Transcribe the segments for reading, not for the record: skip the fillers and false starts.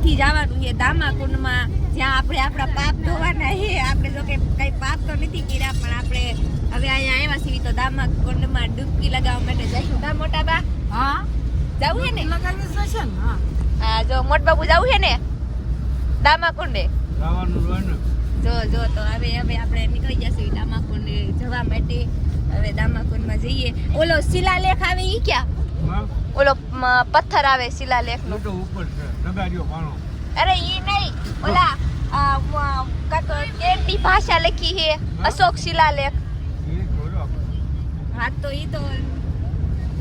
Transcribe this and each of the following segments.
અહીંથી જવાનું છે દામાકુંડમાં, જ્યાં આપણે આપણા પાપ ધોવાના છે. આપણે જો કે કઈ પાપ તો નથી કર્યા, પણ આપણે હવે અહીંયા આવ્યા છીએ તો દામાકુંડમાં ડૂબકી લગાવવા માટે જઈશું. કા મોટા બા? હા જવું છે ને? લગાવી જશે ને. હા હા, જો મોટ બાબુ જવું છે ને દામાકુંડે? જવાનું હોય ને. જો તો હવે આપણે નીકળી જશું દામાકુંડે જવા માટે. હવે દામાકુંડમાં જઈએ. ઓલો શિલાલેખ આવે ઈ ક્યાં? હા ઓલો પથ્થર આવે શિલાલેખ નો. તો ઉપર છે દગાડ્યો પાણો. અરે ઈ નહીં, ઓલા કેન્ડી ભાષા લખી છે અશોક શિલાલેખ. એ જોડો હા તો ઈ તો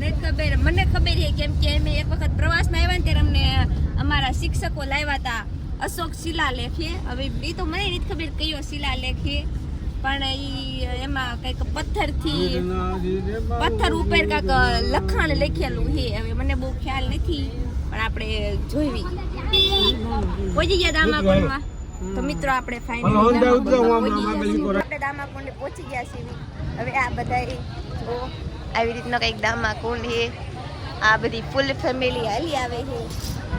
નહીં ખબર, મને ખબર છે કેમ કે અમે એક વખત પ્રવાસમાં આવ્યા ને ત્યારે અમને અમારા શિક્ષકો લાવ્યા હતા. અશોક શિલાલેખ છે. હવે ઈ તો મને નથી ખબર કયો શિલાલેખ છે, પણ ઈ એમાં કઈક પથ્થર ઉપર કાંક લખાણ લખેલું છે. હવે મને બહુ ખ્યાલ નથી, પણ આપણે જોઈવી. પહોંચી ગયા દામાકુંડમાં. તો મિત્રો આપણે ફાઇનલી દામાકુંડે પહોંચી ગયા છીએ. હવે આ બધા જો આવી રીતનો કંઈક દામાકુંડ છે. આ બધી ફૂલ ફેમિલી હાલી આવે છે.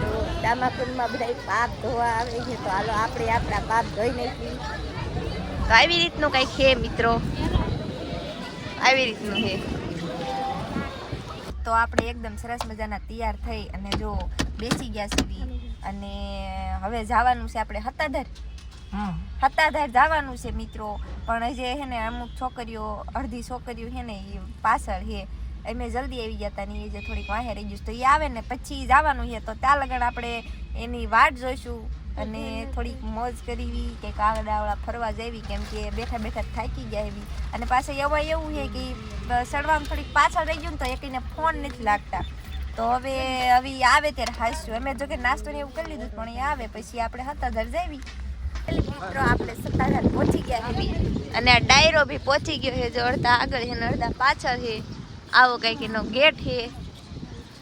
તો દામાકુંડમાં બધા પાપ ધોવા આવે છે. તો હાલો આપણે આપણા પાપ ધોઈ નાખી. તો આવી રીતનું કંઈક છે મિત્રો, આવી રીતનું છે. તો આપણે એકદમ સરસ મજાના તૈયાર થઈ અને જો બેસી ગયા છીએ. અને હવે જવાનું છે આપણે હતાધર. હતાધર જવાનું છે મિત્રો. પણ જે છે ને અમુક છોકરીઓ, અડધી છોકરીઓ છે ને એ પાછળ છે. અમે જલ્દી આવી ગયા હતા ને એ જે થોડીક વાહે રહી ગયું. તો એ આવે ને પછી જવાનું છે. તો ત્યાં લગન આપણે એની વાટ જોઈશું અને થોડીક મોજ કરવી કે કાગડાવડા ફરવા જવી, કેમ કે બેઠા બેઠા થાકી ગયા એવી. અને પાછળ એવું છે કે સડવામાં થોડીક પાછળ રહી ગયું ને તો એકને ફોન નથી લાગતા. તો હવે આવે ત્યારે હાસ્યું. અમે જો કે નાસ્તો ને એવું કરી લીધું, પણ એ આવે પછી આપણે હતાધર જવી. એટલે મિત્રો આપણે સત્તાધાર પહોંચી ગયા એવી. અને આ ડાયરો બી પહોંચી ગયો છે. જો અડધા આગળ છે ને અડધા પાછળ છે. આવો કંઈક એનો ગેટ છે.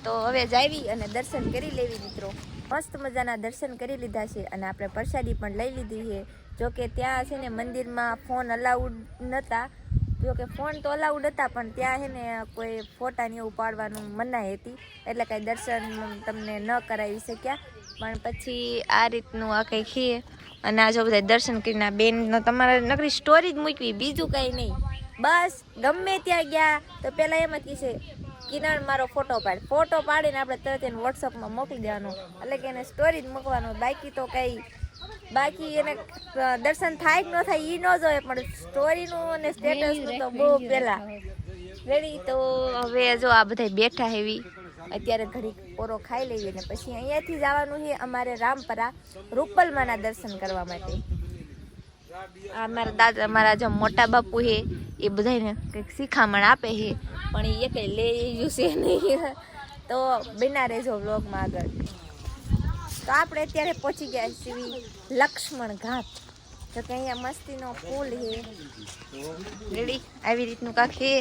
તો હવે જાવી અને દર્શન કરી લેવી મિત્રો. મસ્ત મજાના દર્શન કરી લીધા છે અને આપણે પ્રસાદી પણ લઈ લીધી છે. જો કે ત્યાં છે ને મંદિરમાં ફોન અલાઉડ નહોતા. જો કે ફોન તો અલાઉડ હતા, પણ ત્યાં છે ને કોઈ ફોટા ને એવું પાડવાનું મનાઈ હતી, એટલે કાંઈ દર્શન તમને ન કરાવી શક્યા. પણ પછી આ રીતનું આ કંઈક છે. અને આ જો બધા દર્શન કરીને આ બેનનો તમારે નકરી સ્ટોરી જ મૂકવી, બીજું કંઈ નહીં. બસ ગમે ત્યાં ગયા તો પહેલાં એમ જ કહેશે કિરણ મારો ફોટો પાડીને આપણે તરત એને વોટ્સઅપમાં મોકલી દેવાનો, એટલે કે એને સ્ટોરી જ મૂકવાનો. બાકી તો કંઈ એને દર્શન થાય કે ન થાય એ ન જોઈએ, પણ સ્ટોરીનું અને સ્ટેટસનું તો બહુ પહેલાં રેડી. તો હવે જો આ બધા બેઠા એવી. અત્યારે ઘડી પોરો ખાઈ લઈએ ને પછી અહીંયાથી જવાનું છે અમારે રામપરા રૂપલમાના દર્શન કરવા માટે. અમારા જે મોટા બાપુ છે એ બધાને કંઈક શિખામણ આપે છે, પણ એ કંઈ લઈ જશે નહીં. તો બના રહેજો વ્લોગમાં આગળ. તો આપણે અત્યારે પહોંચી ગયા છીએ લક્ષ્મણ ઘાટ. તો કે અહીંયા મસ્તીનો પુલ છે રેડી. આવી રીતનું કાંક છે.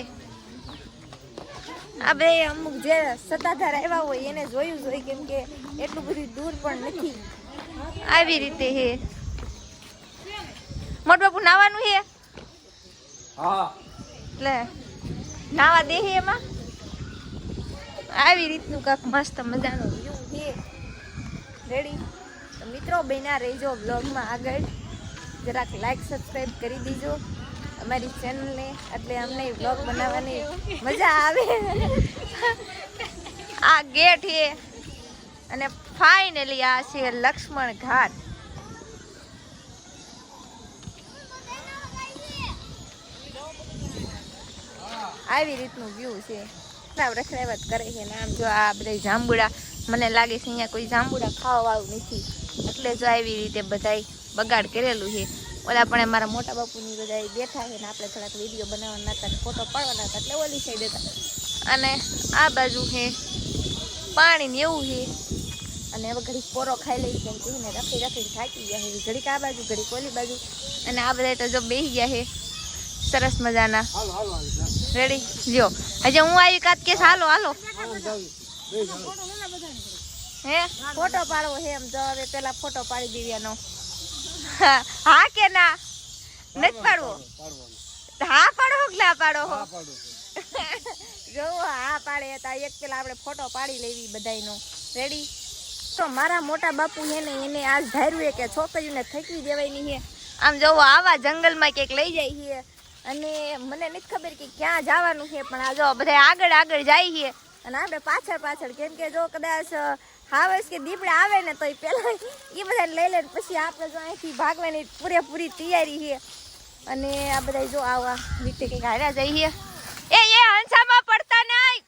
આ બે અમુક જે સત્તાધાર આવ્યા હોય એને જોયું જોઈએ, કેમ કે એટલું બધું દૂર પણ નથી. આવી રીતે છે. મોટ બાપુ નાવાનું છે? હા એટલે નાવા દે એમાં. આવી રીતનું કાંક મસ્ત મજાનો વ્યૂ છે રેડી. તો મિત્રો બન્યા રહેજો બ્લોગમાં આગળ. જરાક લાઈક સબસ્ક્રાઈબ કરી દીજો અમારી ચેનલને, એટલે અમને બ્લોગ બનાવવાની મજા આવે. આ ગેટ છે અને ફાઇનલી આ છે લક્ષ્મણ ઘાટ. આવી રીતનું વ્યૂ છે. રખડાવટ કરે છે ને આમ જો આ બધા જાંબુડા, મને લાગે છે અહીંયા કોઈ જાંબુડા ખાવા વાળું નથી, એટલે જો આવી રીતે બધાય બગાડ કરેલું છે. ઓલા પણ મારા મોટા બાપુની બધા બેઠા છે ને આપણે થોડાક વિડીયો બનાવવાના હતા, ફોટો પાડવાના હતા, એટલે ઓલી સાઈડ હતા. અને આ બાજુ છે પાણી ને એવું છે. અને હવે ઘડીક પોરો ખાઈ લઈ, કેમ કે ને રખી થાકી ગયા છે. ઘડીક આ બાજુ ઘડીક ઓલી બાજુ. અને આ બધા તો જો બેસી ગયા છે સરસ મજાના રેડી. લ્યો હજી હું આવી કાત કે હાલો હે ફોટો પાડવો છે એમ. તો હવે પેલા ફોટો પાડી દેવાનો. હા કે ના નથી પાડવો? હા પાડો કે ના પાડો? જો હા પાડે તો એક પેલા આપણે ફોટો પાડી લેવી બધાયનો રેડી. તો મારા મોટા બાપુ હે ને એને આજ ધાર્યું કે છોકરીઓને થકવી દેવાની છે. આમ જોવો આવા જંગલમાં ક્યાંક લઈ જાય છે અને મને નથી ખબર કે ક્યાં જવાનું છે, પણ આ જો બધા આગળ આગળ જાય છે અને આપણે પાછળ પાછળ, કેમ કે જો કદાચ હાવસ કે દીપડા આવે ને તો એ પેલા એ બધાને લઈ લે, પછી આપણે જો અહીંથી ભાગવાની પૂરેપૂરી તૈયારી છે. અને આ બધા જો આવા રીતે કંઈક હાર્યા જઈએ. એ હંસામાં પડતા નહીં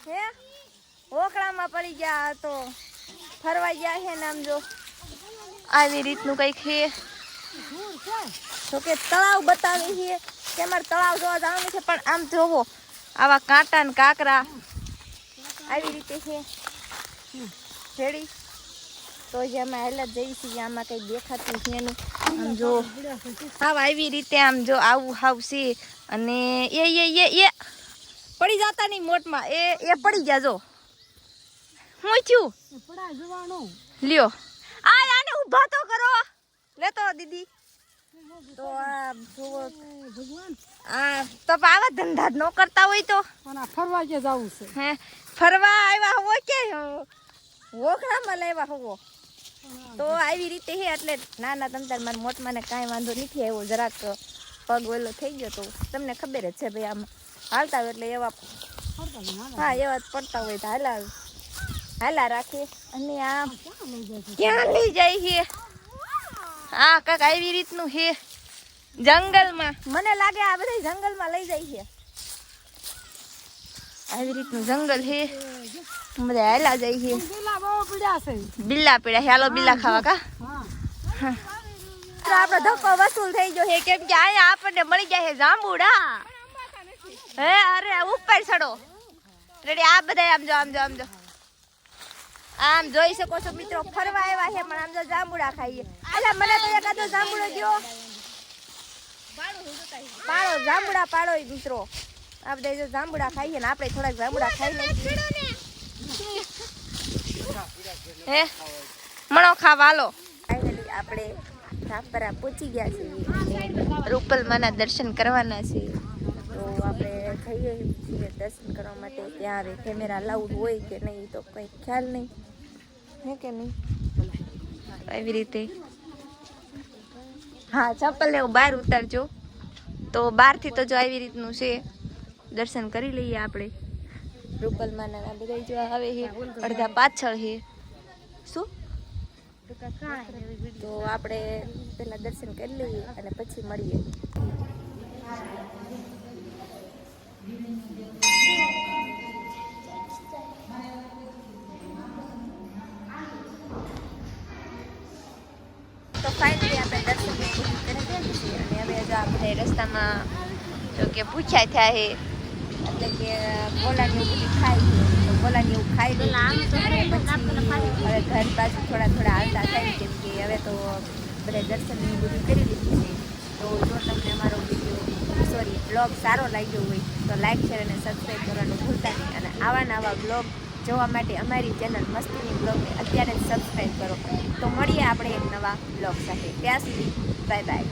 હે, ઓકળામાં પડી ગયા તો ફરવા ગયા છે ને. આમ જો આવી રીતનું કંઈક છે. જો કે તળાવ બતાવે છે કે અમારે તળાવ જોવા જવાનું છે, પણ આમ જોવો આવા કાંટા ને કાંકરા આવી રીતે છે રેડી. તો જે અમે હાલત જઈ છીએ આમાં કંઈ દેખાતું છે એનું. આમ જો આવી રીતે આમ જો આવું હાવ છે અને એ પડી જતા નહીં મોટમાં એ પડી ગયા. જો હું થયું લ્યો આને ઊભા તો કરો, લેતો દીદી. તો આ જુઓ આ તો આવા ધંધા ન કરતા હોય તો ફરવા કે જવું છે. હે ફરવા આવ્યા હો કે વોખડામાં લાવ્યા હોવો તો આવી રીતે છે. એટલે નાના તમતાર મારા મોટમાને કાંઈ વાંધો નથી આવ્યો, જરાક પગ વેલો થઈ ગયો તો તમને ખબર જ છે ભાઈ આમ હાલતા હોય એટલે એવા હા એવા જ પડતા હોય તો હાલા રાખે. અને આ ક્યાં લઈ જાય છે? હા કાંક આવી રીતનું છે જંગલમાં. મને લાગે આ બધા જંગલમાં લઈ જાય છે. આવી રીતનું જંગલ છે, બધા હાલા જાય છે. બિલ્લા પીડા છે, હાલો બિલ્લા ખાવા કા. આપણો ધક્કો વસૂલ થઈ ગયો છે, કેમ કે અહીંયા આપણને મળી જાય છે જાંબુડા. હે અરે ઉપર ચડો રેડી. આ બધા આમ જો આમ જોઈ શકો છો મિત્રો, ફરવા આવ્યા છે પણ આમ જો જાંબુડા ખાઈએ. એટલે મને તો એકાદો જાંબુડો દ્યો, પાડો જાંબુડા પાડો મિત્રો. આ બધા જો જાંબુડા ખાઈએ ને આપણે થોડાક જાંબુડા ખાઈ લઈએ. હે મણો ખાવાલો. ફાઇનલી આપણે ધાપરા પહોંચી ગયા છીએ, રૂપલમાના દર્શન કરવાના છે. તો આપણે જઈએ છીએ દર્શન કરવા માટે. ત્યાં હવે કેમેરા લાઉડ હોય કે નહીં તો કંઈ ખ્યાલ નહીં હે કે નહીં. એવી રીતે હા ચપ્પલ ને બહાર ઉતારજો. તો બહારથી તો જો આવી રીતનું છે, દર્શન કરી લઈએ આપણે. રૂપલમાના બધા જો આવે છે, અડધા પાછળ છે. શું તો આપણે પહેલા દર્શન કરી લઈએ અને પછી મળીએ. તો ફાઇનલી આપણે દર્શન કરી છીએ અને હવે જો આપણે રસ્તામાં જો કે પૂછ્યા થયા છે, એટલે કે બોલાની એવું બધું ખાય છે. તો બોલાની એવું ખાઈ લઈએ અને પછી હવે ઘર પાછું થોડા હાલતા થાય, કેમ કે હવે તો બધા દર્શન બધું કરી લીધું છે. તો જો તમને અમારો બ્લોગ સારો લાગ્યો હોય તો લાઈક શેર અને સબસ્ક્રાઈબ કરવાનું ભૂલતા નહીં. અને આવા બ્લોગ જોવા માટે અમારી ચેનલ મસ્તીની બ્લોગને અત્યારે જ સબસ્ક્રાઈબ કરો. તો મળીએ આપણે એક નવા બ્લોગ સાથે. ત્યાં સુધી બાય બાય.